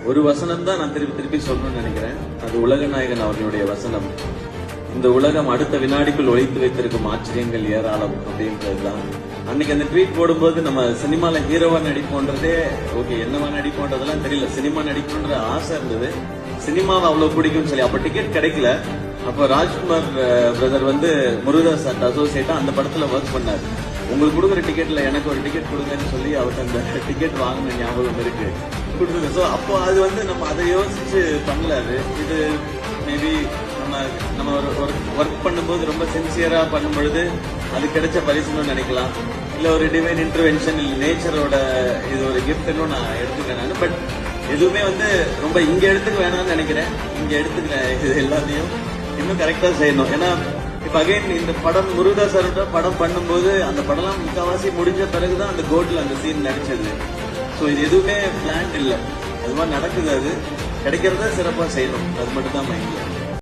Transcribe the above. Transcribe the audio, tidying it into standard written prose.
ஒரு வசனம் தான் நான் திருப்பி திருப்பி சொல்லணும்னு நினைக்கிறேன். அது உலகநாயகன் அவர்களுடைய வசனம். இந்த உலகம் அடுத்த வினாடிக்குள் ஒழித்து வைத்திருக்கும் ஆச்சரியங்கள் ஏராளம் அப்படின்றதுதான். அன்னைக்கு அந்த ட்வீட் போடும்போது நம்ம சினிமால ஹீரோவா நடிப்போன்றதே ஓகே, என்னவா நடிப்போன்றதெல்லாம் தெரியல. சினிமா நடிக்கணுன்ற ஆசை இருந்தது. சினிமாவை அவ்வளவு பிடிக்கும்னு சொல்லி அப்ப டிக்கெட் கிடைக்கல. அப்ப ராஜ்குமார் பிரதர் வந்து முருகதாஸ் சார் அசோசியேட்டா அந்த படத்துல ஒர்க் பண்ணாரு. உங்களுக்கு கொடுக்குற டிக்கெட்ல எனக்கு ஒரு டிக்கெட் கொடுங்கன்னு சொல்லி அவருக்கு அந்த டிக்கெட் வாங்கின ஞாபகம் இருக்கு. கொடுத்தது. ஸோ அப்போ அது வந்து நம்ம அதை யோசிச்சு பண்ணல. இது மேபி நம்ம ஒரு ஒர்க் பண்ணும்போது ரொம்ப சின்சியரா பண்ணும் பொழுது அது கிடைச்ச பரிசுன்னு நினைக்கலாம். இல்ல ஒரு டிவைன் இன்டர்வென்ஷன், இல்ல நேச்சரோட இது ஒரு கிஃப்ட்னு நான் எடுத்துக்கிறேன் நான். பட் எதுவுமே வந்து ரொம்ப இங்க எடுத்துக்க வேணாம்னு நினைக்கிறேன். இங்க எடுத்துக்கிறேன் இது எல்லாத்தையும் இன்னும் கரெக்டா செய்யணும். ஏன்னா இப்ப அகைன் இந்த படம் முருகதாஸ் சாரோட படம் பண்ணும்போது அந்த படம்லாம் முக்கால்வாசி முடிஞ்ச பிறகுதான் அந்த கோட்ல அந்த சீன் நடிச்சது. ஸோ இது எதுவுமே பிளான் இல்லை, அது மாதிரி நடக்குது. அது கிடைக்கிறத சிறப்பா செய்யணும், அது மட்டும் தான் மைண்ட்ல.